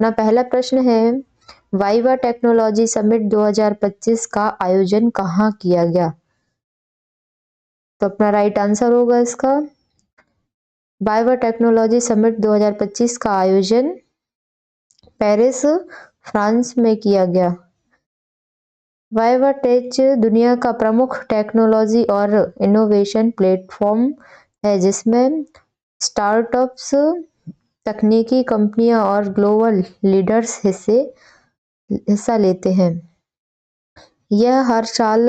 अपना पहला प्रश्न है, वाइवा टेक्नोलॉजी समिट 2025 का आयोजन कहाँ किया गया? तो अपना राइट आंसर होगा इसका, वाइवा टेक्नोलॉजी समिट 2025 का आयोजन पेरिस, फ्रांस में किया गया। वाइवा टेच दुनिया का प्रमुख टेक्नोलॉजी और इनोवेशन प्लेटफॉर्म है जिसमें स्टार्टअप्स, तकनीकी कंपनियां और ग्लोबल लीडर्स हिस्सा लेते हैं। यह हर साल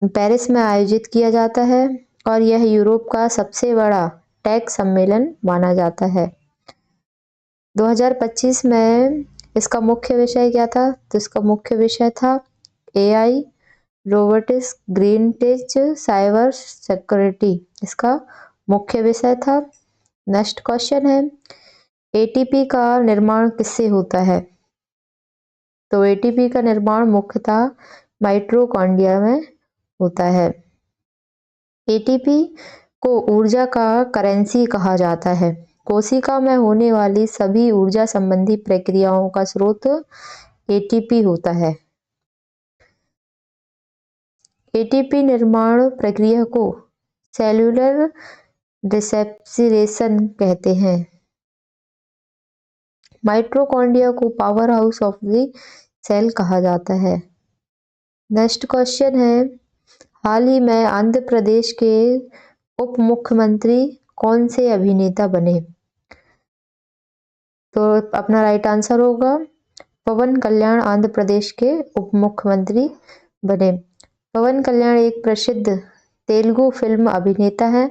पेरिस में आयोजित किया जाता है और यह यूरोप का सबसे बड़ा टेक सम्मेलन माना जाता है। 2025 में इसका मुख्य विषय क्या था? तो इसका मुख्य विषय था AI, robotics, green tech, cyber security, इसका मुख्य विषय था। नेक्स्ट क्वेश्चन है, एटीपी का निर्माण किससे होता है? तो एटीपी का निर्माण मुख्यतः माइटोकॉन्ड्रिया में होता है। एटीपी को ऊर्जा का करेंसी कहा जाता है। कोशिका में होने वाली सभी ऊर्जा संबंधी प्रक्रियाओं का स्रोत एटीपी होता है। एटीपी निर्माण प्रक्रिया को सेल्यूलर रेस्पिरेशन कहते हैं। माइटोकॉन्ड्रिया को powerhouse of the cell कहा जाता है। नेक्स्ट क्वेश्चन है, हाल ही में आंध्र प्रदेश के उप मुख्यमंत्री कौन से अभिनेता बने? तो अपना राइट आंसर होगा, पवन कल्याण आंध्र प्रदेश के उप मुख्यमंत्री बने। पवन कल्याण एक प्रसिद्ध तेलुगु फिल्म अभिनेता है,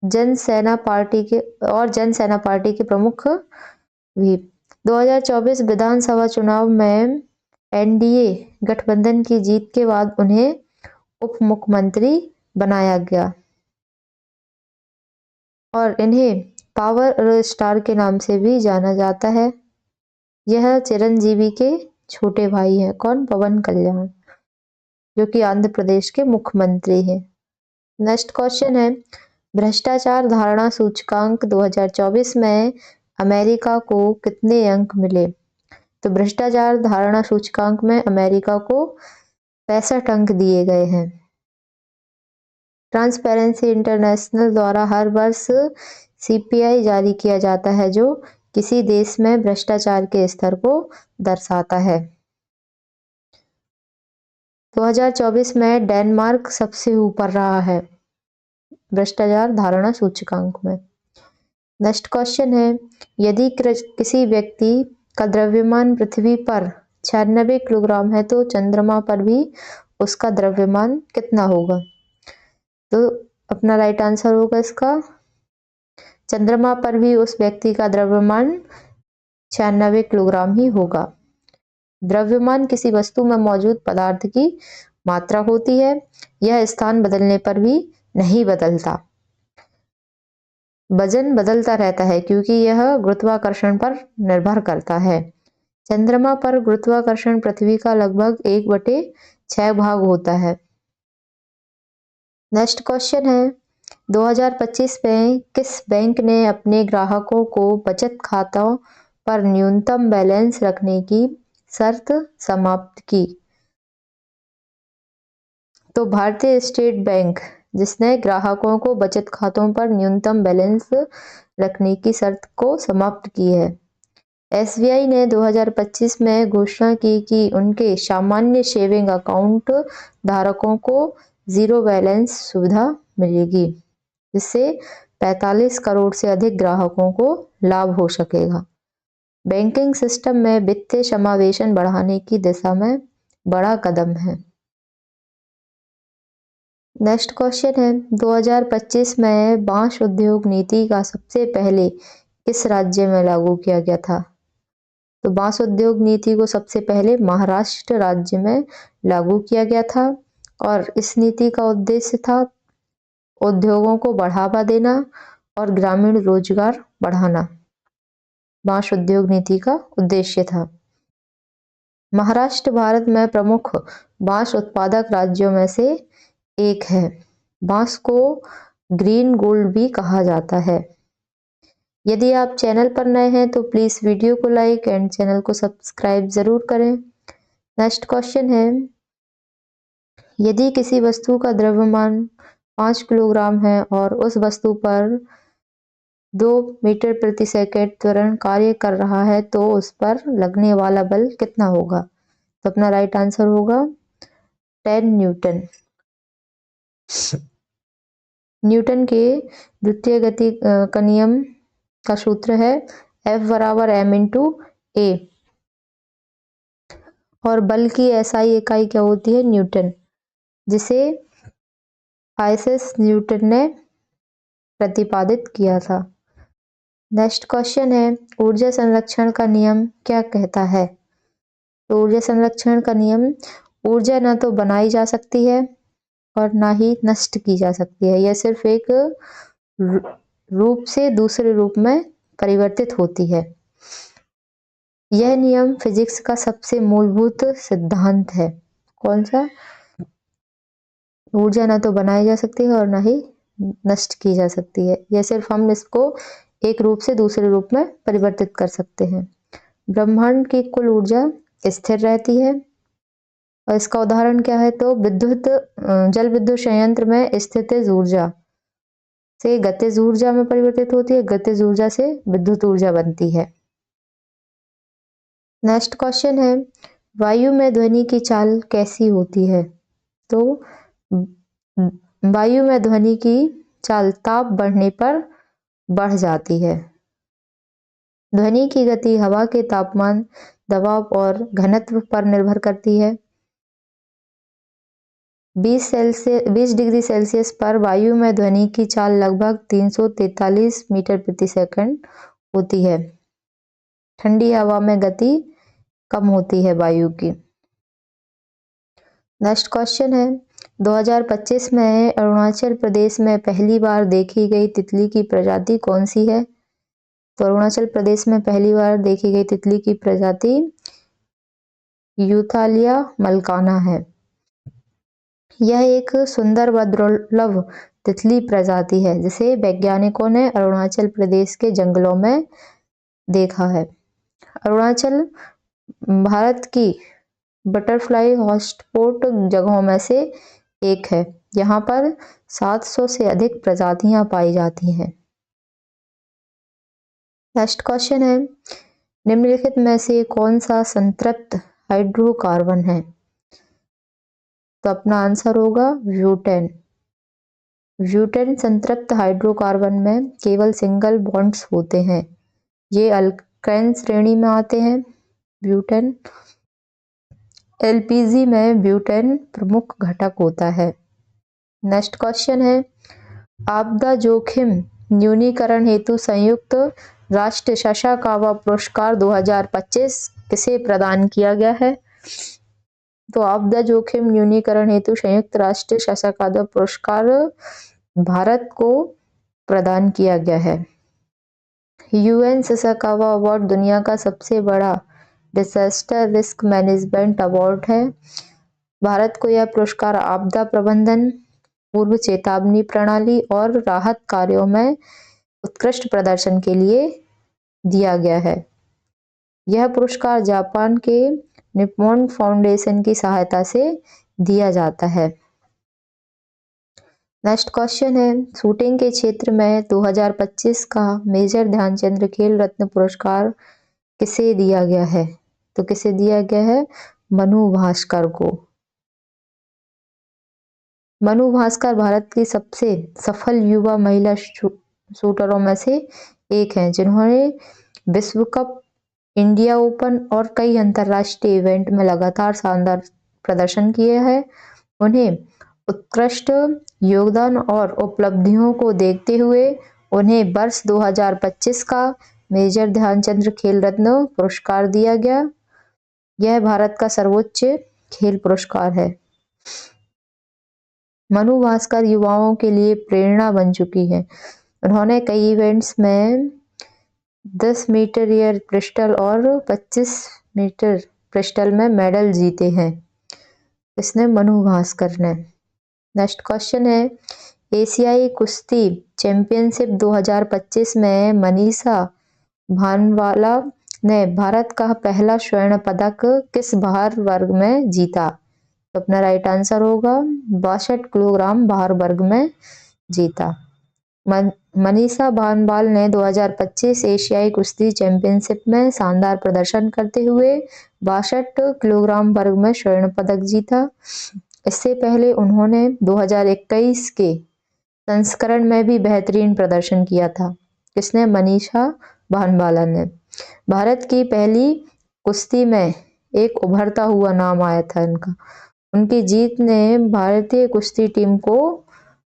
जनसेना पार्टी के प्रमुख भी। 2024 विधानसभा चुनाव में एनडीए गठबंधन की जीत के बाद उन्हें उप मुख्यमंत्री बनाया गया और इन्हें पावर स्टार के नाम से भी जाना जाता है। यह चिरंजीवी के छोटे भाई हैं। कौन? पवन कल्याण, जो कि आंध्र प्रदेश के मुख्यमंत्री हैं। नेक्स्ट क्वेश्चन है, भ्रष्टाचार धारणा सूचकांक 2024 में अमेरिका को कितने अंक मिले? तो भ्रष्टाचार धारणा सूचकांक में अमेरिका को 65 अंक दिए गए हैं। ट्रांसपेरेंसी इंटरनेशनल द्वारा हर वर्ष सीपीआई जारी किया जाता है जो किसी देश में भ्रष्टाचार के स्तर को दर्शाता है। 2024 में डेनमार्क सबसे ऊपर रहा है भ्रष्टाचार धारणा सूचकांक में। नेक्स्ट क्वेश्चन है, यदि किसी व्यक्ति का द्रव्यमान पृथ्वी पर 96 किलोग्राम है तो चंद्रमा पर भी उसका द्रव्यमान कितना होगा? तो अपना राइट आंसर होगा इसका, चंद्रमा पर भी उस व्यक्ति का द्रव्यमान 96 किलोग्राम ही होगा। द्रव्यमान किसी वस्तु में मौजूद पदार्थ की मात्रा होती है। यह स्थान बदलने पर भी नहीं बदलता। वजन बदलता रहता है क्योंकि यह गुरुत्वाकर्षण पर निर्भर करता है। चंद्रमा पर गुरुत्वाकर्षण पृथ्वी का लगभग 1/6 भाग होता है। नेक्स्ट क्वेश्चन है, 2025 में किस बैंक ने अपने ग्राहकों को बचत खातों पर न्यूनतम बैलेंस रखने की शर्त समाप्त की? तो भारतीय स्टेट बैंक, जिसने ग्राहकों को बचत खातों पर न्यूनतम बैलेंस रखने की शर्त को समाप्त की है। एसबीआई ने 2025 में घोषणा की कि उनके सामान्य सेविंग अकाउंट धारकों को जीरो बैलेंस सुविधा मिलेगी, जिससे 45 करोड़ से अधिक ग्राहकों को लाभ हो सकेगा। बैंकिंग सिस्टम में वित्तीय समावेशन बढ़ाने की दिशा में बड़ा कदम है। नेक्स्ट क्वेश्चन है, 2025 में बांस उद्योग नीति का सबसे पहले किस राज्य में लागू किया गया था? तो बांस उद्योग नीति को सबसे पहले महाराष्ट्र राज्य में लागू किया गया था और इस नीति का उद्देश्य था उद्योगों को बढ़ावा देना और ग्रामीण रोजगार बढ़ाना। बांस उद्योग नीति का उद्देश्य था। महाराष्ट्र भारत में प्रमुख बांस उत्पादक राज्यों में से एक है। बांस को ग्रीन गोल्ड भी कहा जाता है। यदि आप चैनल पर नए हैं तो प्लीज़ वीडियो को लाइक एंड चैनल को सब्सक्राइब ज़रूर करें। नेक्स्ट क्वेश्चन है, यदि किसी वस्तु का द्रव्यमान 5 किलोग्राम है और उस वस्तु पर 2 मीटर प्रति सेकंड त्वरण कार्य कर रहा है तो उस पर लगने वाला बल कितना होगा? तो अपना राइट आंसर होगा 10 न्यूटन। न्यूटन के द्वितीय गति का नियम का सूत्र है F बराबर m इंटू ए, और बल की एसआई इकाई क्या होती है? न्यूटन, जिसे आइजैक न्यूटन ने प्रतिपादित किया था। नेक्स्ट क्वेश्चन है, ऊर्जा संरक्षण का नियम क्या कहता है? तो ऊर्जा संरक्षण का नियम, ऊर्जा न तो बनाई जा सकती है और ना ही नष्ट की जा सकती है, यह सिर्फ एक रूप से दूसरे रूप में परिवर्तित होती है। यह नियम फिजिक्स का सबसे मूलभूत सिद्धांत है। कौन सा? ऊर्जा ना तो बनाई जा सकती है और ना ही नष्ट की जा सकती है, यह सिर्फ हम इसको एक रूप से दूसरे रूप में परिवर्तित कर सकते हैं। ब्रह्मांड की कुल ऊर्जा स्थिर रहती है, और इसका उदाहरण क्या है? तो जल विद्युत संयंत्र में स्थितिज ऊर्जा से गतिज ऊर्जा में परिवर्तित होती है, गतिज ऊर्जा से विद्युत ऊर्जा बनती है। नेक्स्ट क्वेश्चन है, वायु में ध्वनि की चाल कैसी होती है? तो वायु में ध्वनि की चाल ताप बढ़ने पर बढ़ जाती है। ध्वनि की गति हवा के तापमान, दबाव और घनत्व पर निर्भर करती है। 20 डिग्री सेल्सियस पर वायु में ध्वनि की चाल लगभग 343 मीटर प्रति सेकंड होती है। ठंडी हवा में गति कम होती है वायु की। नेक्स्ट क्वेश्चन है, 2025 में अरुणाचल प्रदेश में पहली बार देखी गई तितली की प्रजाति कौन सी है? तो अरुणाचल प्रदेश में पहली बार देखी गई तितली की प्रजाति यूथालिया मलकाना है। यह एक सुंदर व दुर्लभ तितली प्रजाति है जिसे वैज्ञानिकों ने अरुणाचल प्रदेश के जंगलों में देखा है। अरुणाचल भारत की बटरफ्लाई हॉटस्पॉट जगहों में से एक है। यहाँ पर 700 से अधिक प्रजातियां पाई जाती हैं। नेक्स्ट क्वेश्चन है, निम्नलिखित में से कौन सा संतृप्त हाइड्रोकार्बन है? तो अपना आंसर होगा ब्यूटेन। ब्यूटेन संतृप्त हाइड्रोकार्बन में केवल सिंगल बॉन्ड्स होते हैं। ये अल्केन श्रेणी में आते हैं। ब्यूटेन एलपीजी में ब्यूटेन प्रमुख घटक होता है। नेक्स्ट क्वेश्चन है, आपदा जोखिम न्यूनीकरण हेतु संयुक्त राष्ट्र साकावा पुरस्कार 2025 किसे प्रदान किया गया है? तो आपदा जोखिम न्यूनीकरण हेतु संयुक्त राष्ट्र साकावा पुरस्कार भारत को प्रदान किया गया है। यूएन साकावा अवार्ड दुनिया का सबसे बड़ा डिजास्टर रिस्क मैनेजमेंट अवार्ड है। भारत को यह पुरस्कार आपदा प्रबंधन, पूर्व चेतावनी प्रणाली और राहत कार्यों में उत्कृष्ट प्रदर्शन के लिए दिया गया है। यह पुरस्कार जापान के निप्पॉन फाउंडेशन की सहायता से दिया जाता है। नेक्स्ट क्वेश्चन है, शूटिंग के क्षेत्र में 2025 का मेजर ध्यानचंद खेल रत्न पुरस्कार किसे दिया गया है? तो किसे दिया गया है? मनु भास्कर को। मनु भास्कर भारत की सबसे सफल युवा महिला शूटरों में से एक हैं, जिन्होंने विश्व कप, इंडिया ओपन और कई अंतर्राष्ट्रीय इवेंट में लगातार शानदार प्रदर्शन किया है। उन्हें उत्कृष्ट योगदान और उपलब्धियों को देखते हुए उन्हें वर्ष 2025 का मेजर ध्यानचंद खेल रत्न पुरस्कार दिया गया। यह भारत का सर्वोच्च खेल पुरस्कार है। मनु भास्कर युवाओं के लिए प्रेरणा बन चुकी है। उन्होंने कई इवेंट्स में 10 मीटर एयर पिस्टल और 25 मीटर पिस्टल में मेडल जीते हैं। इसने मनु भास्कर ने। नेक्स्ट क्वेश्चन है, एशियाई कुश्ती चैंपियनशिप 2025 में मनीषा भानवाला ने भारत का पहला स्वर्ण पदक किस भार वर्ग में जीता? तो अपना राइट आंसर होगा 62 किलोग्राम भार वर्ग में जीता। मनीषा भानवाल ने 2025 एशियाई कुश्ती चैंपियनशिप में शानदार प्रदर्शन करते हुए 62 किलोग्राम वर्ग में स्वर्ण पदक जीता। इससे पहले उन्होंने 2021 के संस्करण में भी बेहतरीन प्रदर्शन किया था। किसने? मनीषा भानवाला ने। भारत की पहली कुश्ती में एक उभरता हुआ नाम आया था इनका। उनकी जीत ने भारतीय कुश्ती टीम को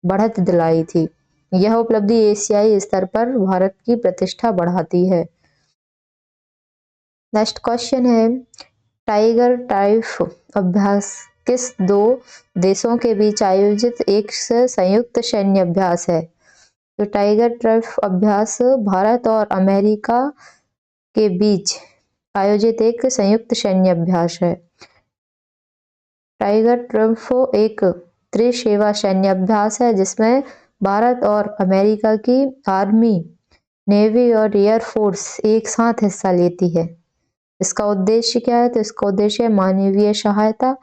बढ़त दिलाई थी। यह उपलब्धि एशियाई स्तर पर भारत की प्रतिष्ठा बढ़ाती है। नेक्स्ट क्वेश्चन है, टाइगर ट्राइफ अभ्यास किस दो देशों के बीच आयोजित एक संयुक्त सैन्य अभ्यास है? तो टाइगर ट्राइफ अभ्यास भारत और अमेरिका के बीच आयोजित एक संयुक्त सैन्य अभ्यास है। टाइगर ट्राइफ एक त्रिसेवा सैन्य अभ्यास है जिसमें भारत और अमेरिका की आर्मी, नेवी और एयर फोर्स एक साथ हिस्सा लेती है। इसका उद्देश्य क्या है? तो इसका उद्देश्य मानवीय सहायता,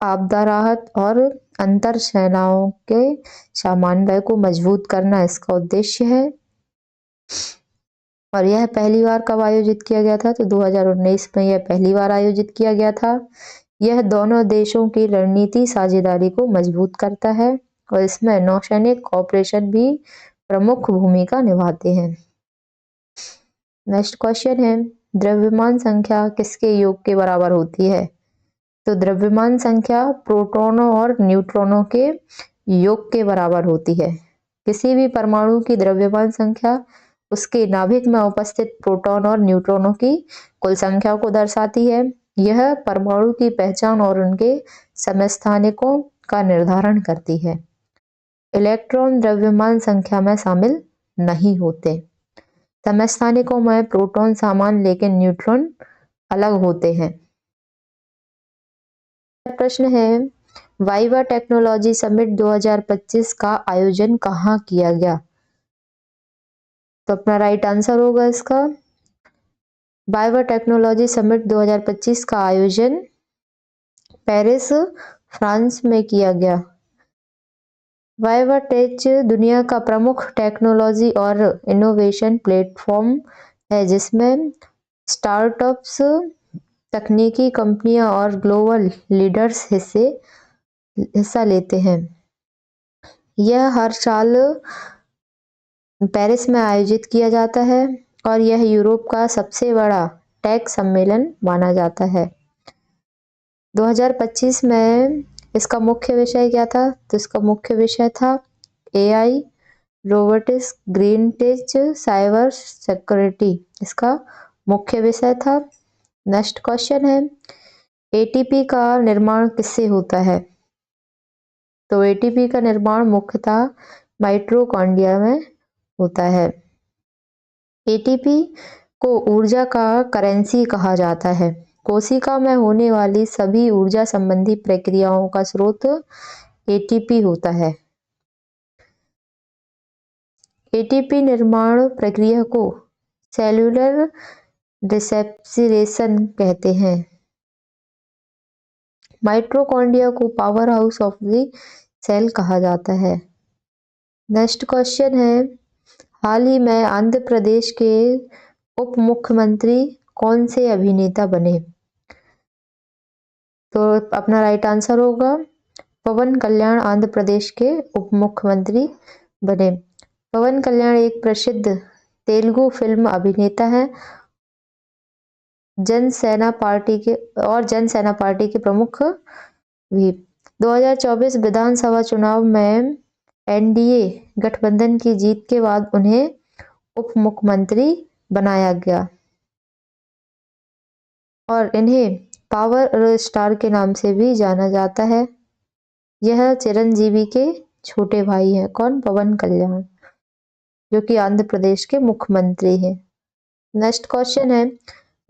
आपदा राहत और अंतर सेनाओं के समन्वय को मजबूत करना इसका उद्देश्य है। और यह पहली बार कब आयोजित किया गया था? तो 2019 में यह पहली बार आयोजित किया गया था। यह दोनों देशों की रणनीति साझेदारी को मजबूत करता है और इसमें नौसैनिक ऑपरेशन भी प्रमुख भूमिका निभाते हैं। नेक्स्ट क्वेश्चन है, द्रव्यमान संख्या किसके योग के बराबर होती है? तो द्रव्यमान संख्या प्रोटॉनों और न्यूट्रॉनों के योग के बराबर होती है। किसी भी परमाणु की द्रव्यमान संख्या उसके नाभिक में उपस्थित प्रोटॉन और न्यूट्रॉनों की कुल संख्या को दर्शाती है। यह परमाणु की पहचान और उनके समस्थानिकों का निर्धारण करती है। इलेक्ट्रॉन द्रव्यमान संख्या में शामिल नहीं होते। समस्थानिकों में प्रोटॉन समान लेकिन न्यूट्रॉन अलग होते हैं। प्रश्न है, वाइवा टेक्नोलॉजी समिट 2025 का आयोजन कहाँ किया गया? तो अपना राइट आंसर होगा इसका वाइवा टेक्नोलॉजी समिट 2025 का आयोजन पेरिस, फ्रांस में किया गया। वाइवा टेच दुनिया का प्रमुख टेक्नोलॉजी और इनोवेशन प्लेटफॉर्म है जिसमें स्टार्टअप्स, तकनीकी कंपनियां और ग्लोबल लीडर्स हिस्सा लेते हैं। यह हर साल पेरिस में आयोजित किया जाता है और यह यूरोप का सबसे बड़ा टेक सम्मेलन माना जाता है। 2025 में इसका मुख्य विषय क्या था? तो इसका मुख्य विषय था AI, robotics, green tech, cyber security इसका मुख्य विषय था। नेक्स्ट क्वेश्चन है, एटीपी का निर्माण किससे होता है? तो एटीपी का निर्माण मुख्यतः माइटोकॉन्ड्रिया में होता है। एटीपी को ऊर्जा का करेंसी कहा जाता है। कोशिका में होने वाली सभी ऊर्जा संबंधी प्रक्रियाओं का स्रोत एटीपी होता है। एटीपी निर्माण प्रक्रिया को सेल्यूलर रेस्पिरेशन कहते हैं। माइटोकॉन्ड्रिया को powerhouse of the cell कहा जाता है। नेक्स्ट क्वेश्चन है, हाल ही में आंध्र प्रदेश के उप मुख्यमंत्री कौन से अभिनेता बने? तो अपना राइट आंसर होगा पवन कल्याण आंध्र प्रदेश के उप मुख्यमंत्री बने। पवन कल्याण एक प्रसिद्ध तेलुगु फिल्म अभिनेता है। जनसेना पार्टी के प्रमुख भी। 2024 विधानसभा चुनाव में एनडीए गठबंधन की जीत के बाद उन्हें उप मुख्यमंत्री बनाया गया और इन्हें पावर स्टार के नाम से भी जाना जाता है। यह चिरंजीवी के छोटे भाई हैं। कौन? पवन कल्याण, जो कि आंध्र प्रदेश के मुख्यमंत्री हैं। नेक्स्ट क्वेश्चन है,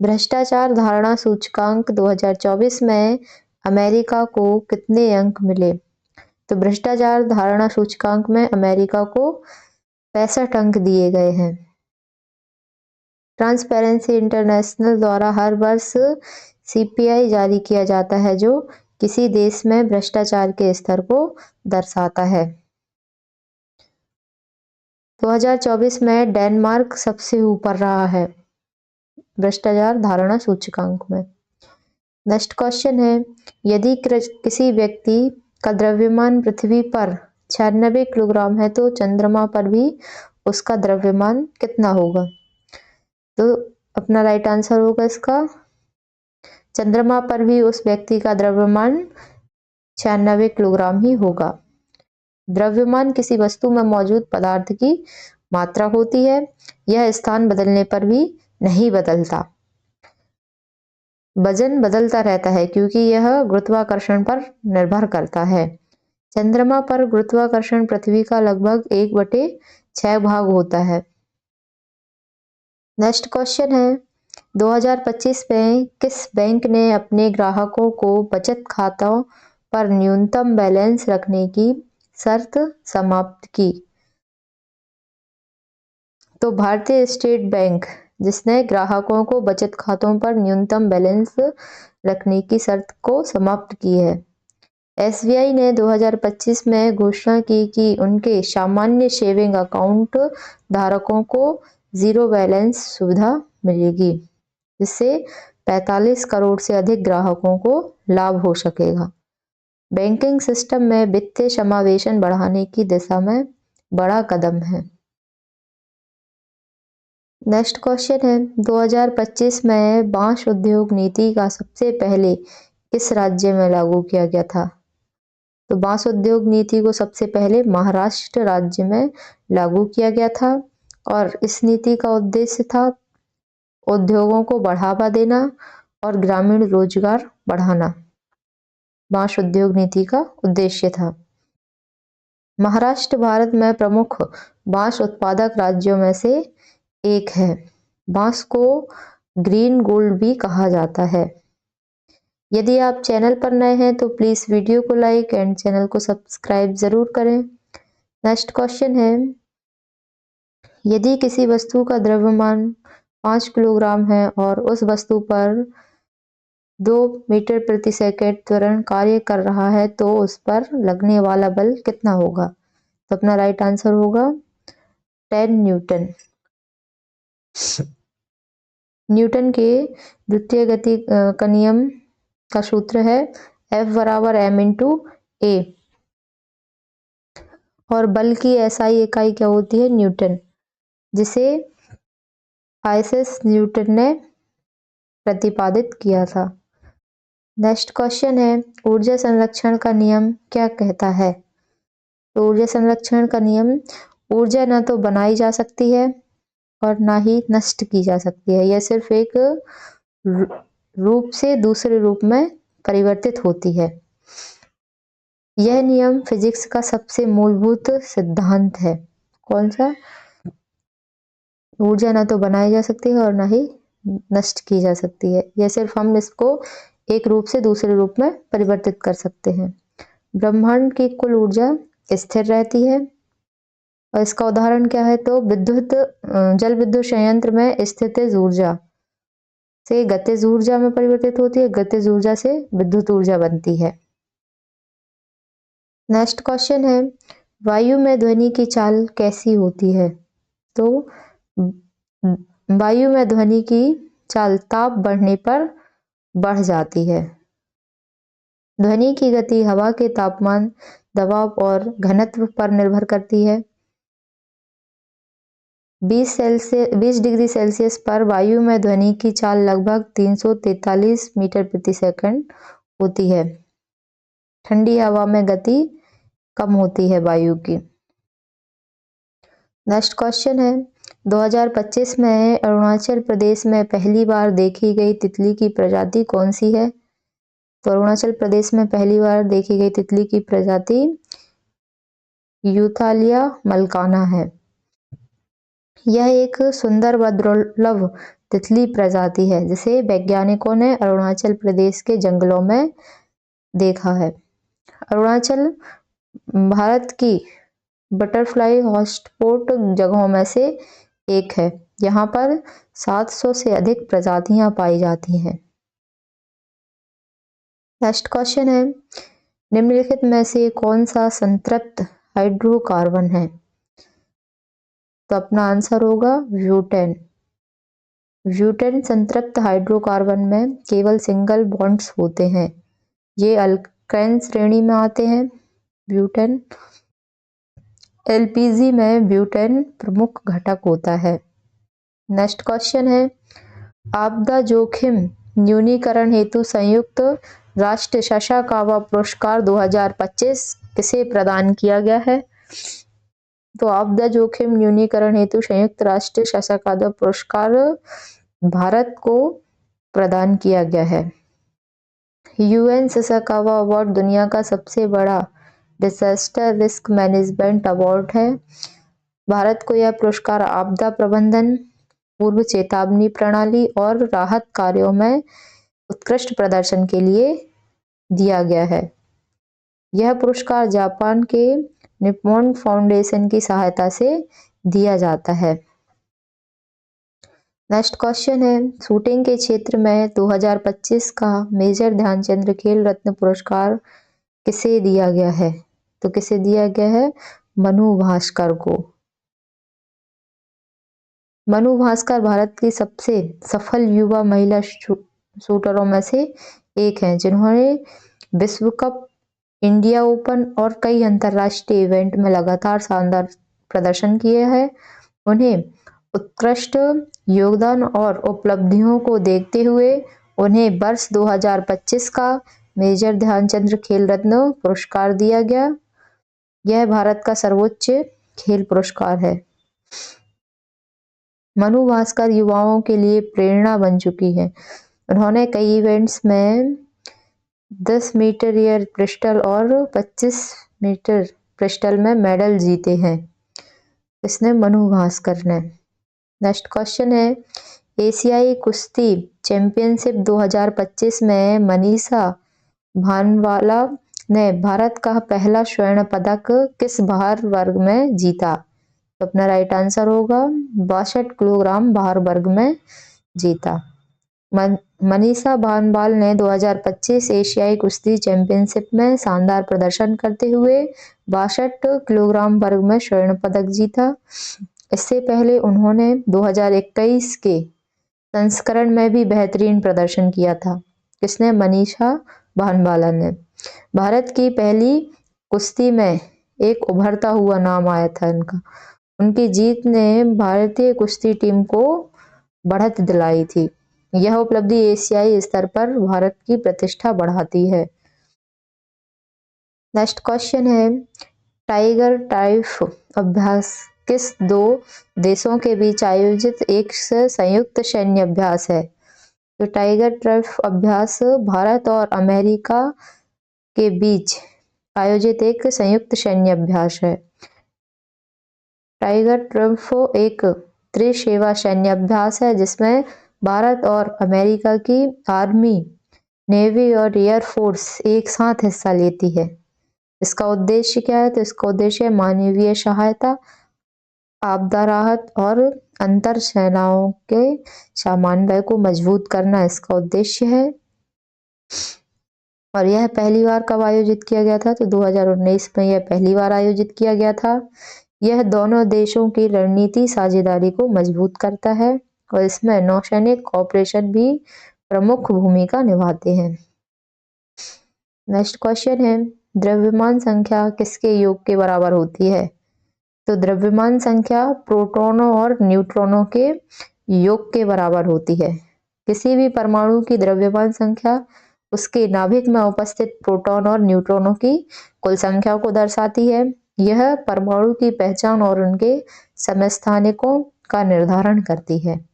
भ्रष्टाचार धारणा सूचकांक 2024 में अमेरिका को कितने अंक मिले? तो भ्रष्टाचार धारणा सूचकांक में अमेरिका को 65 अंक दिए गए हैं। ट्रांसपेरेंसी इंटरनेशनल द्वारा हर वर्ष सीपीआई जारी किया जाता है जो किसी देश में भ्रष्टाचार के स्तर को दर्शाता है। 2024 में डेनमार्क सबसे ऊपर रहा है भ्रष्टाचार धारणा सूचकांक में। नेक्स्ट क्वेश्चन है, यदि किसी व्यक्ति का द्रव्यमान पृथ्वी पर 96 किलोग्राम है तो चंद्रमा पर भी उसका द्रव्यमान कितना होगा? तो अपना राइट आंसर होगा इसका, चंद्रमा पर भी उस व्यक्ति का द्रव्यमान 96 किलोग्राम ही होगा। द्रव्यमान किसी वस्तु में मौजूद पदार्थ की मात्रा होती है, यह स्थान बदलने पर भी नहीं बदलता। वजन बदलता रहता है क्योंकि यह गुरुत्वाकर्षण पर निर्भर करता है। चंद्रमा पर गुरुत्वाकर्षण पृथ्वी का लगभग 1/6 भाग होता है। नेक्स्ट क्वेश्चन है, 2025 में किस बैंक ने अपने ग्राहकों को बचत खातों पर न्यूनतम बैलेंस रखने की शर्त समाप्त की? तो भारतीय स्टेट बैंक, जिसने ग्राहकों को बचत खातों पर न्यूनतम बैलेंस रखने की शर्त को समाप्त की है। एसबीआई ने 2025 में घोषणा की कि उनके सामान्य सेविंग अकाउंट धारकों को जीरो बैलेंस सुविधा मिलेगी, जिससे 45 करोड़ से अधिक ग्राहकों को लाभ हो सकेगा। बैंकिंग सिस्टम में वित्तीय समावेशन बढ़ाने की दिशा में बड़ा कदम है। नेक्स्ट क्वेश्चन है, 2025 में बांस उद्योग नीति का सबसे पहले किस राज्य में लागू किया गया था? तो बांस उद्योग नीति को सबसे पहले महाराष्ट्र राज्य में लागू किया गया था और इस नीति का उद्देश्य था उद्योगों को बढ़ावा देना और ग्रामीण रोजगार बढ़ाना। बांस उद्योग नीति का उद्देश्य था। महाराष्ट्र भारत में प्रमुख बांस उत्पादक राज्यों में से एक है। बांस को ग्रीन गोल्ड भी कहा जाता है। यदि आप चैनल पर नए हैं तो प्लीज वीडियो को लाइक एंड चैनल को सब्सक्राइब जरूर करें। नेक्स्ट क्वेश्चन है, यदि किसी वस्तु का द्रव्यमान 5 किलोग्राम है और उस वस्तु पर 2 मीटर प्रति सेकंड त्वरण कार्य कर रहा है तो उस पर लगने वाला बल कितना होगा? तो अपना राइट आंसर होगा 10 न्यूटन। न्यूटन के द्वितीय गति का नियम का सूत्र है F बराबर m इंटू ए और बल की एसआई इकाई क्या होती है? न्यूटन, जिसे आइजैक न्यूटन ने प्रतिपादित किया था। नेक्स्ट क्वेश्चन है, ऊर्जा संरक्षण का नियम क्या कहता है? तो ऊर्जा संरक्षण का नियम, ऊर्जा न तो बनाई जा सकती है और ना ही नष्ट की जा सकती है, यह सिर्फ एक रूप से दूसरे रूप में परिवर्तित होती है। यह नियम फिजिक्स का सबसे मूलभूत सिद्धांत है। कौन सा? ऊर्जा ना तो बनाई जा सकती है और ना ही नष्ट की जा सकती है, यह सिर्फ हम इसको एक रूप से दूसरे रूप में परिवर्तित कर सकते हैं। ब्रह्मांड की कुल ऊर्जा स्थिर रहती है और इसका उदाहरण क्या है? तो जल विद्युत संयंत्र में स्थित ऊर्जा से गतिज ऊर्जा में परिवर्तित होती है, गतिज ऊर्जा से विद्युत ऊर्जा बनती है। नेक्स्ट क्वेश्चन है, वायु में ध्वनि की चाल कैसी होती है? तो वायु में ध्वनि की चाल ताप बढ़ने पर बढ़ जाती है। ध्वनि की गति हवा के तापमान, दबाव और घनत्व पर निर्भर करती है। 20 डिग्री सेल्सियस पर वायु में ध्वनि की चाल लगभग 343 मीटर प्रति सेकंड होती है। ठंडी हवा में गति कम होती है वायु की। नेक्स्ट क्वेश्चन है, 2025 में अरुणाचल प्रदेश में पहली बार देखी गई तितली की प्रजाति कौन सी है? तो अरुणाचल प्रदेश में पहली बार देखी गई तितली की प्रजाति यूथालिया मलकाना है। यह एक सुंदर व दुर्लभ तितली प्रजाति है जिसे वैज्ञानिकों ने अरुणाचल प्रदेश के जंगलों में देखा है। अरुणाचल भारत की बटरफ्लाई हॉटस्पॉट जगहों में से एक है। यहाँ पर 700 से अधिक प्रजातियां पाई जाती हैं। नेक्स्ट क्वेश्चन है, निम्नलिखित में से कौन सा संतृप्त हाइड्रोकार्बन है? तो अपना आंसर होगा ब्यूटेन। ब्यूटेन संतृप्त हाइड्रोकार्बन में केवल सिंगल बॉन्ड्स होते हैं। ये अल्केन श्रेणी में आते हैं। ब्यूटेन एलपीजी में ब्यूटेन प्रमुख घटक होता है। नेक्स्ट क्वेश्चन है, आपदा जोखिम न्यूनीकरण हेतु संयुक्त राष्ट्र ससाकावा पुरस्कार 2025 किसे प्रदान किया गया है? तो आपदा जोखिम न्यूनीकरण हेतु संयुक्त राष्ट्र ससाकावा पुरस्कार भारत को प्रदान किया गया है। यूएन ससाकावा अवार्ड दुनिया का सबसे बड़ा डिजास्टर रिस्क मैनेजमेंट अवार्ड है। भारत को यह पुरस्कार आपदा प्रबंधन, पूर्व चेतावनी प्रणाली और राहत कार्यों में उत्कृष्ट प्रदर्शन के लिए दिया गया है। यह पुरस्कार जापान के निप्पॉन फाउंडेशन की सहायता से दिया जाता है। नेक्स्ट क्वेश्चन है, शूटिंग के क्षेत्र में 2025 का मेजर ध्यानचंद खेल रत्न पुरस्कार किसे दिया गया है? तो किसे दिया गया है? मनु भास्कर को। मनु भास्कर भारत की सबसे सफल युवा महिला शूटरों में से एक हैं, जिन्होंने विश्व कप, इंडिया ओपन और कई अंतर्राष्ट्रीय इवेंट में लगातार शानदार प्रदर्शन किए हैं। उन्हें उत्कृष्ट योगदान और उपलब्धियों को देखते हुए उन्हें वर्ष 2025 का मेजर ध्यानचंद खेल रत्न पुरस्कार दिया गया। यह भारत का सर्वोच्च खेल पुरस्कार है। मनु भास्कर युवाओं के लिए प्रेरणा बन चुकी है। उन्होंने कई इवेंट्स में 10 मीटर एयर पिस्टल और 25 मीटर पिस्टल में मेडल जीते हैं। इसने मनु भास्कर ने। नेक्स्ट क्वेश्चन है, एशियाई कुश्ती चैंपियनशिप 2025 में मनीषा भानवाला ने भारत का पहला स्वर्ण पदक किस भार वर्ग में जीता? तो अपना राइट आंसर होगा 62 किलोग्राम भार वर्ग में जीता। मनीषा भानवाल ने 2025 एशियाई कुश्ती चैंपियनशिप में शानदार प्रदर्शन करते हुए 62 किलोग्राम वर्ग में स्वर्ण पदक जीता। इससे पहले उन्होंने 2021 के संस्करण में भी बेहतरीन प्रदर्शन किया था। किसने? मनीषा भानवाला ने। भारत की पहली कुश्ती में एक उभरता हुआ नाम आया था इनका। उनकी जीत ने भारतीय कुश्ती टीम को बढ़त दिलाई थी। यह उपलब्धि एशियाई स्तर पर भारत की प्रतिष्ठा बढ़ाती है। नेक्स्ट क्वेश्चन है, टाइगर ट्राइफ अभ्यास किस दो देशों के बीच आयोजित एक संयुक्त सैन्य अभ्यास है? तो टाइगर ट्राइफ अभ्यास भारत और अमेरिका के बीच आयोजित एक संयुक्त सैन्य अभ्यास है। टाइगर ट्राइफ एक त्रिसेवा सैन्य अभ्यास है जिसमें भारत और अमेरिका की आर्मी, नेवी और एयर फोर्स एक साथ हिस्सा लेती है। इसका उद्देश्य क्या है? तो इसका उद्देश्य मानवीय सहायता, आपदा राहत और अंतर सेनाओं के समन्वय को मजबूत करना इसका उद्देश्य है। और यह पहली बार कब आयोजित किया गया था? तो 2019 में यह पहली बार आयोजित किया गया था। यह दोनों देशों की रणनीति साझेदारी को मजबूत करता है और इसमें नौसैनिक ऑपरेशन भी प्रमुख भूमिका निभाते हैं। नेक्स्ट क्वेश्चन है, द्रव्यमान संख्या किसके योग के बराबर होती है? तो द्रव्यमान संख्या प्रोटॉनों और न्यूट्रॉनों के योग के बराबर होती है। किसी भी परमाणु की द्रव्यमान संख्या उसके नाभिक में उपस्थित प्रोटॉन और न्यूट्रॉनों की कुल संख्या को दर्शाती है। यह परमाणु की पहचान और उनके समस्थानिकों का निर्धारण करती है।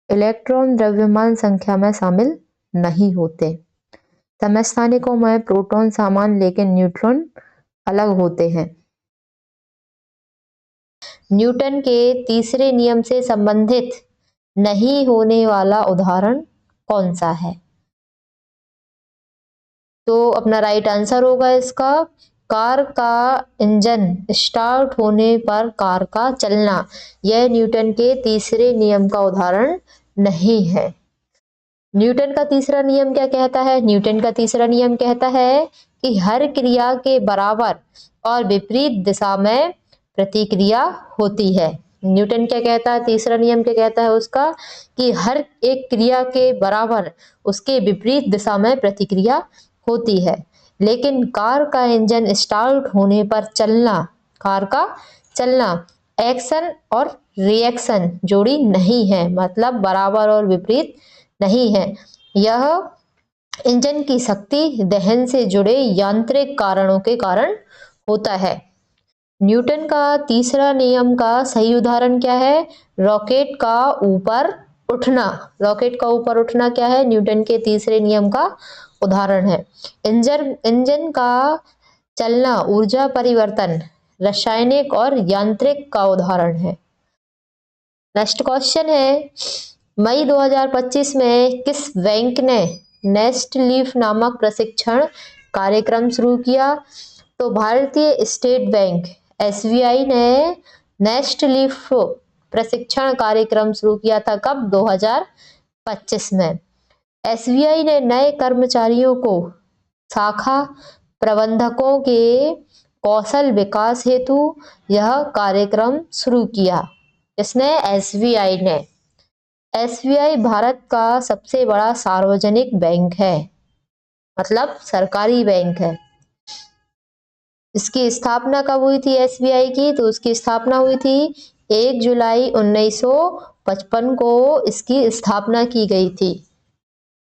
इलेक्ट्रॉन द्रव्यमान संख्या में शामिल नहीं होते। समस्थानिकों में प्रोटॉन समान लेकिन न्यूट्रॉन अलग होते हैं। न्यूटन के तीसरे नियम से संबंधित नहीं होने वाला उदाहरण कौन सा है? तो अपना राइट आंसर होगा इसका कार का इंजन स्टार्ट होने पर कार का चलना, यह न्यूटन के तीसरे नियम का उदाहरण नहीं है। न्यूटन का तीसरा नियम क्या कहता है? न्यूटन का तीसरा नियम कहता है कि हर क्रिया के बराबर और विपरीत दिशा में प्रतिक्रिया होती है। न्यूटन क्या कहता है? तीसरा नियम क्या कहता है उसका? कि हर एक क्रिया के बराबर उसके विपरीत दिशा में प्रतिक्रिया होती है। लेकिन कार का इंजन स्टार्ट होने पर चलना, कार का चलना एक्शन और रिएक्शन जोड़ी नहीं है, मतलब बराबर और विपरीत नहीं है। यह इंजन की शक्ति दहन से जुड़े यांत्रिक कारणों के कारण होता है। न्यूटन का तीसरा नियम का सही उदाहरण क्या है? रॉकेट का ऊपर उठना। रॉकेट का ऊपर उठना क्या है? न्यूटन के तीसरे नियम का उदाहरण है। इंजन का चलना ऊर्जा परिवर्तन, रासायनिक और यांत्रिक का उदाहरण है। नेक्स्ट क्वेश्चन है, मई 2025 में किस बैंक ने नेस्ट लीफ नामक प्रशिक्षण कार्यक्रम शुरू किया? तो भारतीय स्टेट बैंक एसबीआई ने नेस्ट लीफ प्रशिक्षण कार्यक्रम शुरू किया था। कब? 2025 में। एसबीआई ने नए कर्मचारियों को शाखा प्रबंधकों के कौशल विकास हेतु यह कार्यक्रम शुरू किया। इसने एसबीआई ने। एसबीआई भारत का सबसे बड़ा सार्वजनिक बैंक है, मतलब सरकारी बैंक है। इसकी स्थापना कब हुई थी एसबीआई की? तो उसकी स्थापना हुई थी 1 जुलाई 1955 को इसकी स्थापना की गई थी।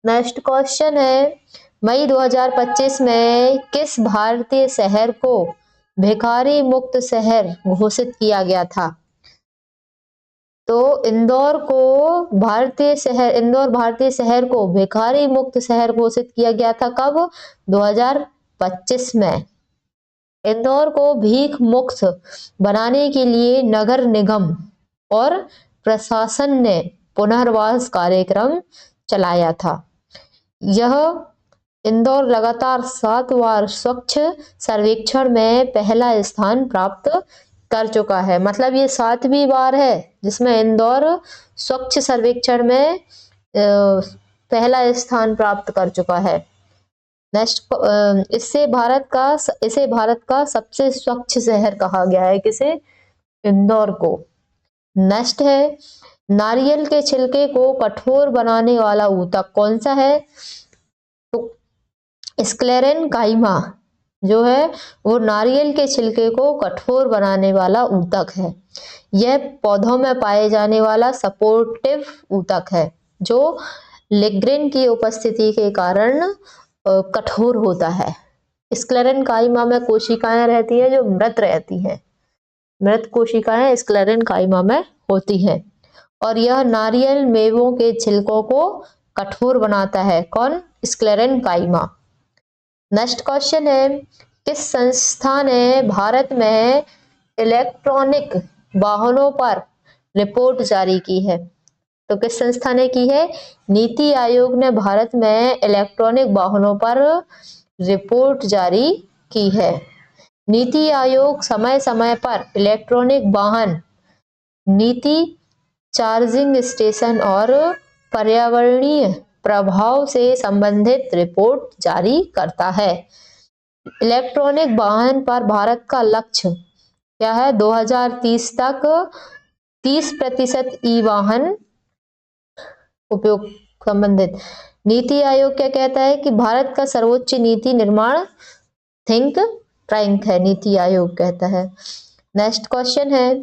नेक्स्ट क्वेश्चन है, मई 2025 में किस भारतीय शहर को भिखारी मुक्त शहर घोषित किया गया था? तो इंदौर भारतीय शहर को भिखारी मुक्त शहर घोषित किया गया था। कब? 2025 में। इंदौर को भीख मुक्त बनाने के लिए नगर निगम और प्रशासन ने पुनर्वास कार्यक्रम चलाया था। यह इंदौर लगातार 7 बार स्वच्छ सर्वेक्षण में पहला स्थान प्राप्त कर चुका है, मतलब ये 7वीं बार है जिसमें इंदौर स्वच्छ सर्वेक्षण में पहला स्थान प्राप्त कर चुका है। नेक्स्ट, इसे भारत का सबसे स्वच्छ शहर कहा गया है। किसे? इंदौर को। नेक्स्ट है, नारियल के छिलके को कठोर बनाने वाला ऊतक कौन सा है? तो स्क्लेरेनकाइमा जो है वो नारियल के छिलके को कठोर बनाने वाला ऊतक है। यह पौधों में पाए जाने वाला सपोर्टिव ऊतक है जो लिग्निन की उपस्थिति के कारण कठोर होता है। स्क्लेरेनकाइमा में कोशिकाएं रहती है जो मृत रहती हैं, मृत कोशिकाएं स्क्लेरेनकाइमा में होती हैं, और यह नारियल मेवों के छिलकों को कठोर बनाता है। कौन? स्क्लेरेनकाइमा। नेक्स्ट क्वेश्चन है, किस संस्था ने भारत में इलेक्ट्रॉनिक वाहनों पर रिपोर्ट जारी की है? तो किस संस्था ने की है? नीति आयोग ने भारत में इलेक्ट्रॉनिक वाहनों पर रिपोर्ट जारी की है। नीति आयोग समय समय पर इलेक्ट्रॉनिक वाहन नीति, चार्जिंग स्टेशन और पर्यावरणीय प्रभाव से संबंधित रिपोर्ट जारी करता है। इलेक्ट्रॉनिक वाहन पर भारत का लक्ष्य क्या है? 2030 तक 30% ई वाहन उपयोग संबंधित। नीति आयोग क्या कहता है कि भारत का सर्वोच्च नीति निर्माण थिंक टैंक है, नीति आयोग कहता है। नेक्स्ट क्वेश्चन है,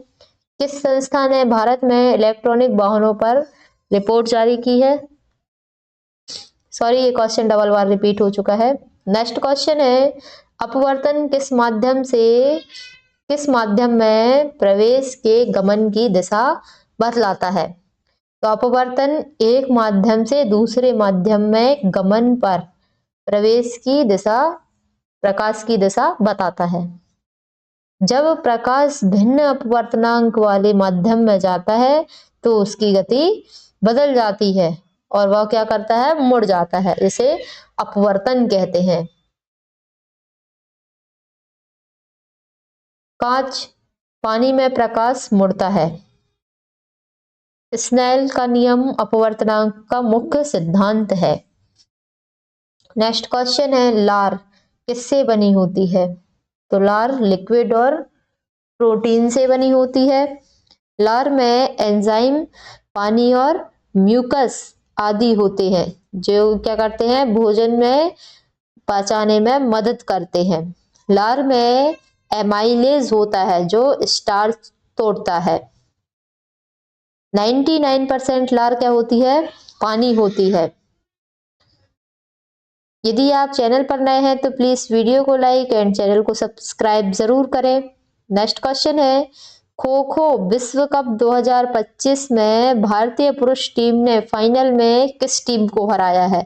किस संस्था ने भारत में इलेक्ट्रॉनिक वाहनों पर रिपोर्ट जारी की है? सॉरी, ये क्वेश्चन डबल बार रिपीट हो चुका है। नेक्स्ट क्वेश्चन है, अपवर्तन किस माध्यम में प्रवेश के गमन की दिशा बतलाता है? तो अपवर्तन एक माध्यम से दूसरे माध्यम में गमन पर प्रकाश की दिशा बताता है। जब प्रकाश भिन्न अपवर्तनांक वाले माध्यम में जाता है तो उसकी गति बदल जाती है और वह क्या करता है? मुड़ जाता है। इसे अपवर्तन कहते हैं। कांच पानी में प्रकाश मुड़ता है। स्नेल का नियम अपवर्तनांक का मुख्य सिद्धांत है। नेक्स्ट क्वेश्चन है, लार किससे बनी होती है? तो लार लिक्विड और प्रोटीन से बनी होती है। लार में एंजाइम, पानी और म्यूकस आदि होते हैं जो क्या करते हैं, भोजन में पचाने में मदद करते हैं। लार में एमाइलेज होता है जो स्टार्च तोड़ता है। 99% लार क्या होती है? पानी होती है। यदि आप चैनल पर नए हैं तो प्लीज वीडियो को लाइक एंड चैनल को सब्सक्राइब जरूर करें। नेक्स्ट क्वेश्चन है, खो खो विश्व कप 2025 में भारतीय पुरुष टीम ने फाइनल में किस टीम को हराया है?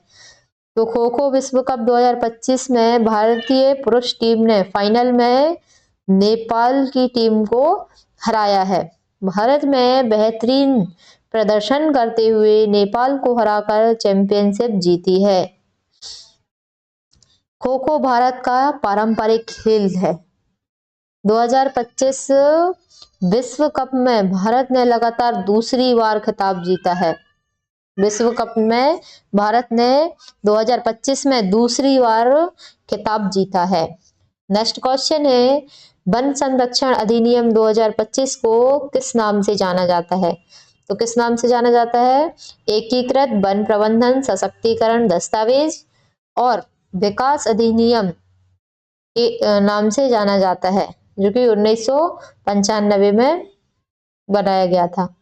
तो खो खो विश्व कप 2025 में भारतीय पुरुष टीम ने फाइनल में नेपाल की टीम को हराया है। भारत में बेहतरीन प्रदर्शन करते हुए नेपाल को हराकर चैंपियनशिप जीती है। खो खो भारत का पारंपरिक खेल है। 2025 विश्व कप में भारत ने लगातार दूसरी बार खिताब जीता है। विश्व कप में भारत ने 2025 में दूसरी बार खिताब जीता है। नेक्स्ट क्वेश्चन है, वन संरक्षण अधिनियम 2025 को किस नाम से जाना जाता है? तो किस नाम से जाना जाता है? एकीकृत वन प्रबंधन सशक्तिकरण दस्तावेज और विकास अधिनियम के नाम से जाना जाता है, जो कि 1995 में बनाया गया था।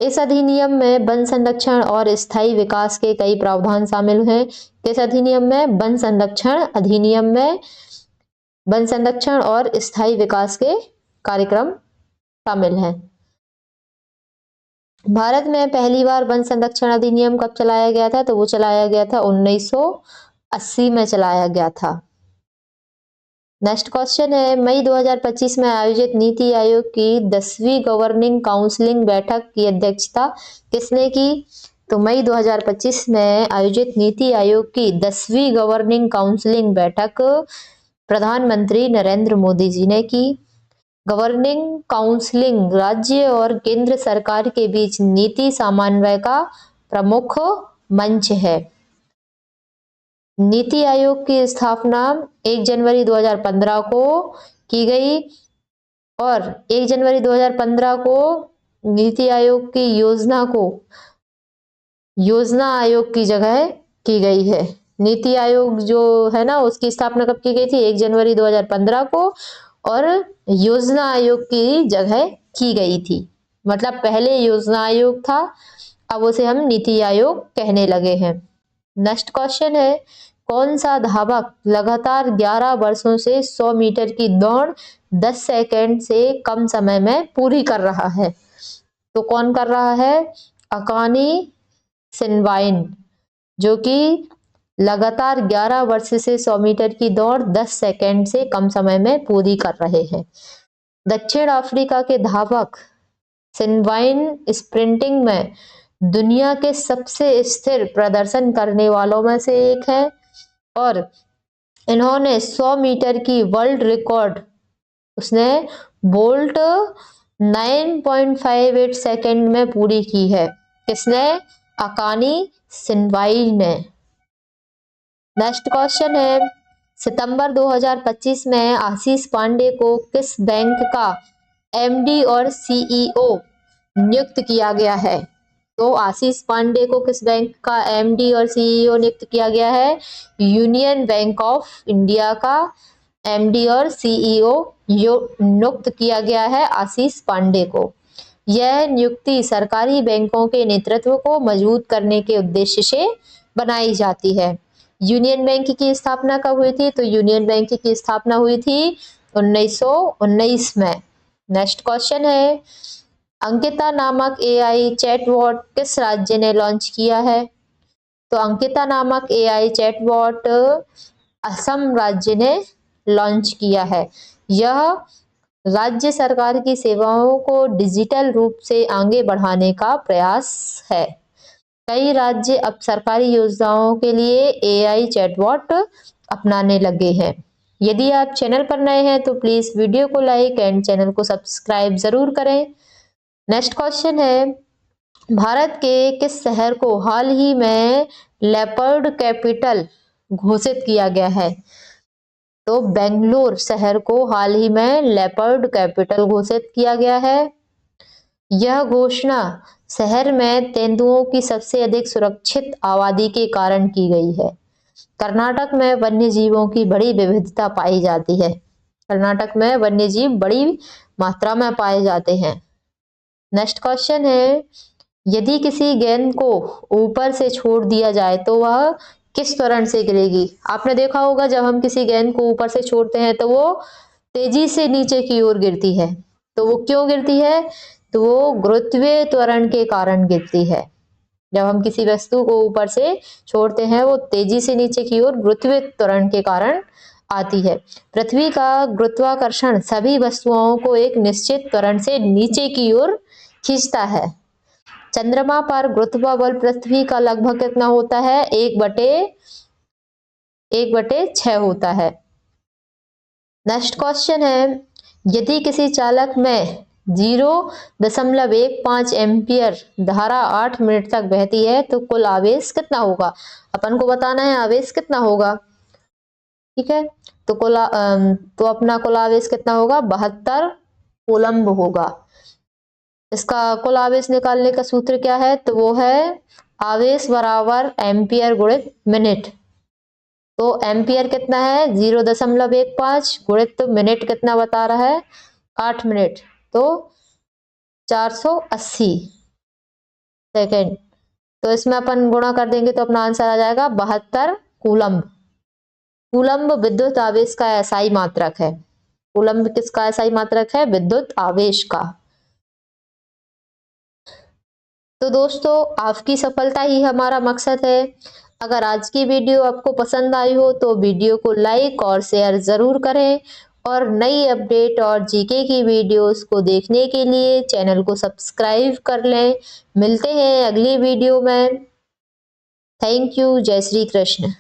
इस अधिनियम में वन संरक्षण और स्थायी विकास के कई प्रावधान शामिल हैं। किस अधिनियम में? वन संरक्षण अधिनियम में वन संरक्षण और स्थायी विकास के कार्यक्रम शामिल हैं। भारत में पहली बार वन संरक्षण अधिनियम कब चलाया गया था? तो वो चलाया गया था 1980 में चलाया गया था। नेक्स्ट क्वेश्चन है, मई 2025 में आयोजित नीति आयोग की 10वीं गवर्निंग काउंसिलिंग बैठक की अध्यक्षता किसने की? तो मई 2025 में आयोजित नीति आयोग की 10वीं गवर्निंग काउंसिलिंग बैठक प्रधानमंत्री नरेंद्र मोदी जी ने की। गवर्निंग काउंसिलिंग राज्य और केंद्र सरकार के बीच नीति समन्वय का प्रमुख मंच है। नीति आयोग की स्थापना 1 जनवरी 2015 को की गई और 1 जनवरी 2015 को नीति आयोग की योजना आयोग की जगह की गई है। नीति आयोग जो है ना, उसकी स्थापना कब की गई थी? 1 जनवरी 2015 को, और योजना आयोग की जगह की गई थी। मतलब पहले योजना आयोग था, अब उसे हम नीति आयोग कहने लगे हैं। नेक्स्ट क्वेश्चन है, कौन सा धावक लगातार 11 वर्षों से 100 मीटर की दौड़ 10 सेकंड से कम समय में पूरी कर रहा है? तो कौन कर रहा है? अकानी सिनवाइन, जो कि लगातार 11 वर्ष से 100 मीटर की दौड़ 10 सेकंड से कम समय में पूरी कर रहे हैं। दक्षिण अफ्रीका के धावक सिनवाइन स्प्रिंटिंग में दुनिया के सबसे स्थिर प्रदर्शन करने वालों में से एक है और इन्होंने 100 मीटर की वर्ल्ड रिकॉर्ड उसने बोल्ट 9.58 सेकंड में पूरी की है। किसने? अकानी सिनवाइन ने। नेक्स्ट क्वेश्चन है, सितंबर 2025 में आशीष पांडे को किस बैंक का एमडी और सीईओ नियुक्त किया गया है? तो आशीष पांडे को किस बैंक का एमडी और सीईओ नियुक्त किया गया है? यूनियन बैंक ऑफ इंडिया का एमडी और सीईओ नियुक्त किया गया है आशीष पांडे को। यह नियुक्ति सरकारी बैंकों के नेतृत्व को मजबूत करने के उद्देश्य से बनाई जाती है। यूनियन बैंक की स्थापना कब हुई थी? तो यूनियन बैंक की स्थापना हुई थी 1919 में। नेक्स्ट क्वेश्चन है, अंकिता नामक एआई चैटबॉट किस राज्य ने लॉन्च किया है? तो अंकिता नामक एआई चैटबॉट असम राज्य ने लॉन्च किया है। यह राज्य सरकार की सेवाओं को डिजिटल रूप से आगे बढ़ाने का प्रयास है। कई राज्य अब सरकारी योजनाओं के लिए एआई चैटबॉट अपनाने लगे हैं। यदि आप चैनल पर नए हैं तो प्लीज वीडियो को लाइक एंड चैनल को सब्सक्राइब जरूर करें। नेक्स्ट क्वेश्चन है, भारत के किस शहर को हाल ही में लेपर्ड कैपिटल घोषित किया गया है? तो बेंगलोर शहर को हाल ही में लेपर्ड कैपिटल घोषित किया गया है। यह घोषणा शहर में तेंदुओं की सबसे अधिक सुरक्षित आबादी के कारण की गई है। कर्नाटक में वन्य जीवों की बड़ी विविधता पाई जाती है। कर्नाटक में वन्य जीव बड़ी मात्रा में पाए जाते हैं। नेक्स्ट क्वेश्चन है, यदि किसी गेंद को ऊपर से छोड़ दिया जाए तो वह किस त्वरण से गिरेगी? आपने देखा होगा जब हम किसी गेंद को ऊपर से छोड़ते हैं तो वो तेजी से नीचे की ओर गिरती है। तो वो क्यों गिरती है? तो वो गुरुत्वीय त्वरण के कारण गिरती है। जब हम किसी वस्तु को ऊपर से छोड़ते हैं वो तेजी से नीचे की ओर गुरुत्वीय त्वरण के कारण आती है। पृथ्वी का गुरुत्वाकर्षण सभी वस्तुओं को एक निश्चित त्वरण से नीचे की ओर खींचता है। चंद्रमा पर गुरुत्वाबल पृथ्वी का लगभग कितना होता है? 1/6 होता है। नेक्स्ट क्वेश्चन है, यदि किसी चालक में 0.15 एम्पियर धारा 8 मिनट तक बहती है तो कुल आवेश कितना होगा? अपन को बताना है आवेश कितना होगा। ठीक है, तो अपना कुल आवेश कितना होगा? 72 कूलम्ब होगा। इसका कुल आवेश निकालने का सूत्र क्या है? तो वो है आवेश बराबर एम्पियर गुणित मिनट। तो एम्पियर कितना है? 0.15 गुणित मिनट कितना बता रहा है? 8 मिनट, तो 480 सेकेंड। तो इसमें अपन गुणा कर देंगे तो अपना आंसर आ जाएगा 72 कूलम्ब। कूलम्ब विद्युत आवेश का एसआई मात्रक है। कूलम्ब किसका एसआई मात्रक है? विद्युत आवेश का। तो दोस्तों, आपकी सफलता ही हमारा मकसद है। अगर आज की वीडियो आपको पसंद आई हो तो वीडियो को लाइक और शेयर जरूर करें और नई अपडेट और जीके की वीडियोस को देखने के लिए चैनल को सब्सक्राइब कर लें। मिलते हैं अगली वीडियो में। Thank you. जय श्री कृष्ण।